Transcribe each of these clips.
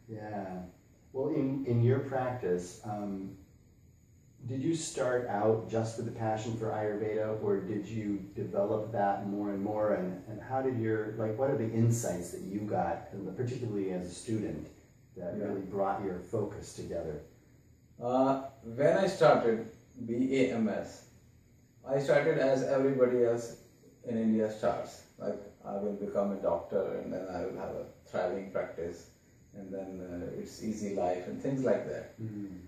Yeah. Well, in your practice, did you start out just with a passion for Ayurveda, or did you develop that more and more? And how did what are the insights that you got, particularly as a student, that really brought your focus together? When I started BAMS, I started as everybody else in India starts. Like, I will become a doctor and then I will have a thriving practice and then it's easy life and things like that. Mm.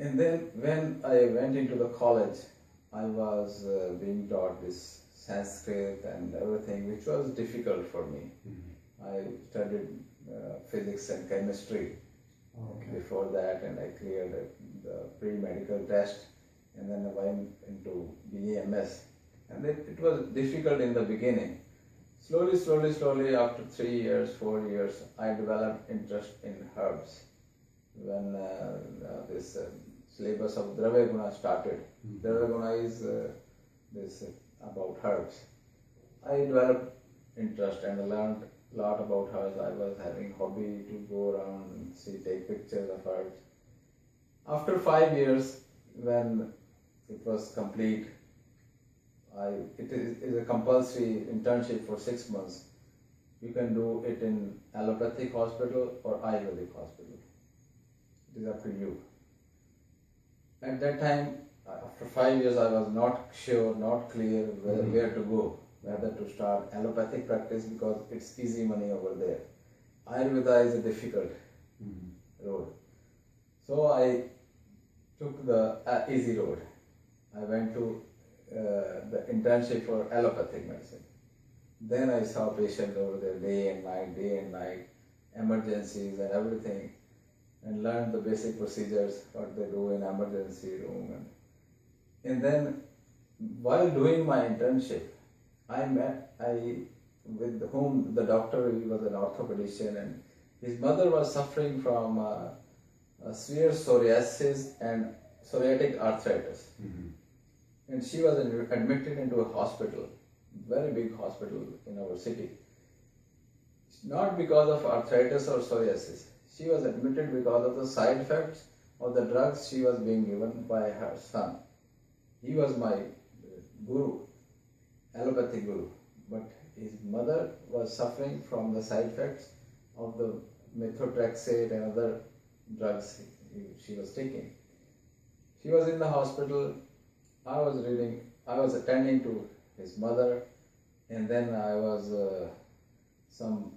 And then when I went into the college, I was being taught this Sanskrit and everything, which was difficult for me. Mm-hmm. I studied physics and chemistry before that, and I cleared the pre-medical test, and then I went into BAMS. And it was difficult in the beginning. Slowly, after 3 years, 4 years, I developed interest in herbs. When this syllabus of Dravya Guna started, mm-hmm. Dravya Guna is this about herbs. I developed interest and I learned a lot about herbs. I was having hobby to go around and take pictures of herbs. After 5 years, when it was complete, it is a compulsory internship for 6 months. You can do it in allopathic hospital or Ayurvedic hospital. It is up to you. At that time, after 5 years, I was not sure, not clear where to go, whether to start allopathic practice because it's easy money over there. Ayurveda is a difficult road. So I took the easy road. I went to the internship for allopathic medicine. Then I saw patients over there day and night, emergencies and everything, and learned the basic procedures, what they do in emergency room. And then while doing my internship, with whom the doctor, he was an orthopedician, and his mother was suffering from severe psoriasis and psoriatic arthritis. Mm-hmm. And she was admitted into a hospital, very big hospital in our city. Not because of arthritis or psoriasis. She was admitted because of the side effects of the drugs she was being given by her son. He was my guru, allopathic guru. But his mother was suffering from the side effects of the methotrexate and other drugs she was taking. She was in the hospital. I was attending to his mother, and then some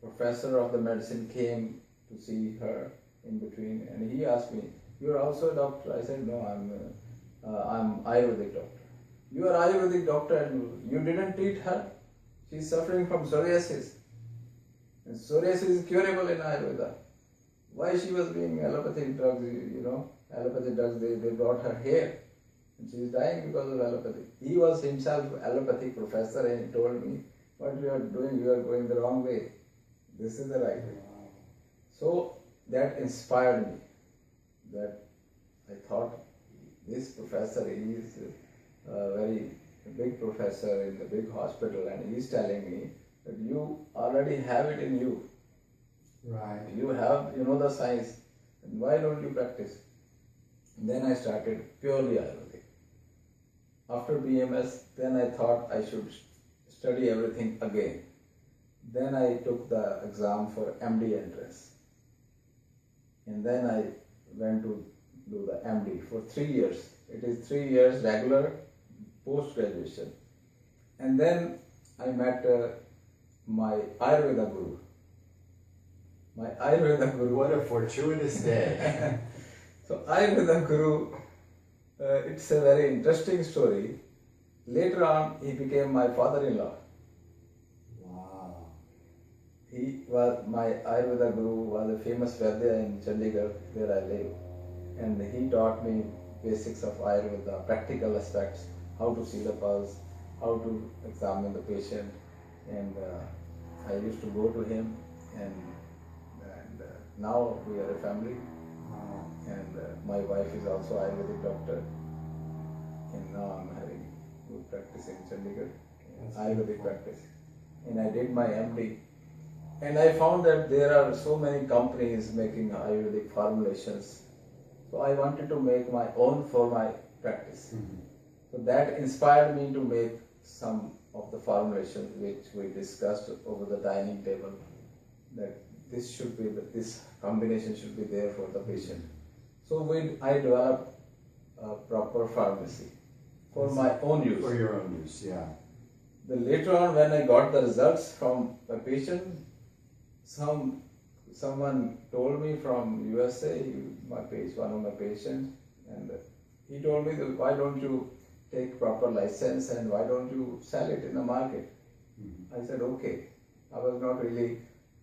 professor of the medicine came to see her in between, and he asked me, "You are also a doctor?" I said, "No, I'm Ayurvedic doctor." "You are Ayurvedic doctor and you didn't treat her? She's suffering from psoriasis. And psoriasis is curable in Ayurveda. Why she was being allopathic drugs, allopathic drugs, they brought her here. And she is dying because of allopathy." He was himself allopathic professor and he told me, "What you are doing, you are going the wrong way. This is the right way." So that inspired me, that I thought, this professor, he is a very big professor in the big hospital, and he is telling me that you already have it in you. Right. You know the science, and why don't you practice? And then I started purely Ayurvedic. After BMS, then I thought I should study everything again. Then I took the exam for MD entrance. And then I went to do the MD for 3 years. It is 3 years regular post-graduation. And then I met my Ayurveda guru. My Ayurveda guru. What a fortuitous day. So Ayurveda guru, it's a very interesting story. Later on, he became my father-in-law. Wow. My Ayurveda guru was a famous Vaidya in Chandigarh, where I live. And he taught me basics of Ayurveda, practical aspects, how to see the pulse, how to examine the patient. And I used to go to him, and now we are a family. And my wife is also Ayurvedic doctor, and now I'm having good practice in Chandigarh, Ayurvedic practice. And I did my MD, And I found that there are so many companies making Ayurvedic formulations. So I wanted to make my own for my practice. So that inspired me to make some of the formulations which we discussed over the dining table, that this combination should be there for the patient. So I developed a proper pharmacy for my own use. For your own use, yeah. Then later on, when I got the results from a patient, someone told me from USA, one of my patients, and he told me that why don't you take proper license and why don't you sell it in the market? I said okay. I was not really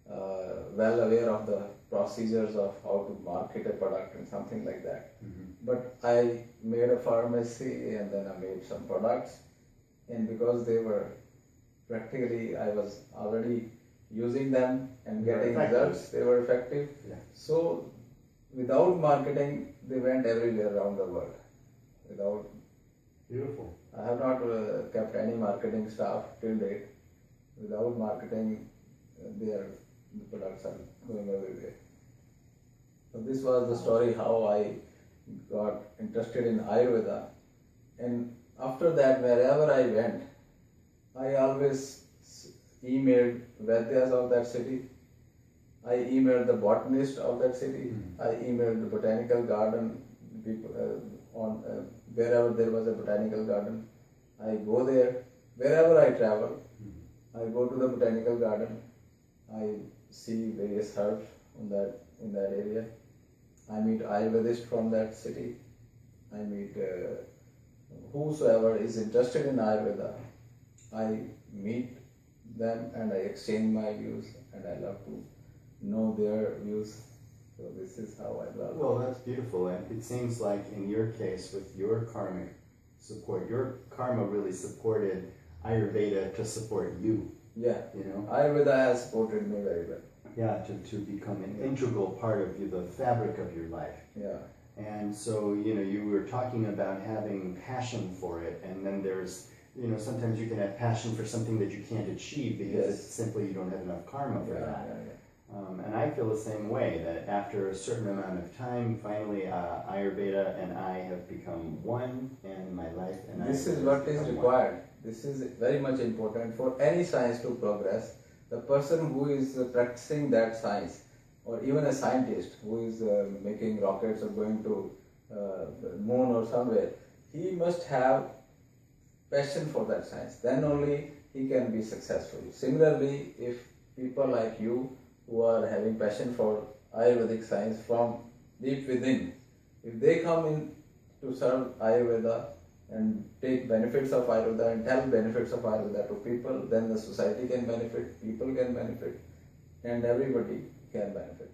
well aware of the procedures of how to market a product and something like that. But I made a pharmacy and then I made some products, and because they were practically, I was already using them and getting results, they were effective. Yeah. So without marketing, they went everywhere around the world. Beautiful. I have not kept any marketing staff till date. Without marketing, the products are going everywhere. So this was the story how I got interested in Ayurveda. And after that, wherever I went, I always emailed Vaidyas of that city. I emailed the botanist of that city. I emailed the botanical garden people wherever there was a botanical garden. I go there. Wherever I travel, I go to the botanical garden. I see various herbs in that area. I meet Ayurvedists from that city. I meet whosoever is interested in Ayurveda. I meet them and I exchange my views, and I love to know their views. So this is how I love. Well, that's beautiful, and it seems like in your case, with your karmic support, your karma really supported Ayurveda to support you. Yeah, you know, Ayurveda has supported me very well. Yeah, to become an integral part of the fabric of your life. Yeah. And so, you were talking about having passion for it, and then there's, sometimes you can have passion for something that you can't achieve because it's simply you don't have enough karma for that. And I feel the same way, that after a certain amount of time, finally Ayurveda and I have become one, and my life and this Ayurveda is what has is become required. one. This is very much important for any science to progress. The person who is practicing that science, or even a scientist who is making rockets or going to the moon or somewhere, he must have passion for that science. Then only he can be successful. Similarly, if people like you who are having passion for Ayurvedic science from deep within, if they come in to serve Ayurveda and take benefits of Ayurveda and tell benefits of Ayurveda to people, then the society can benefit, people can benefit, and everybody can benefit.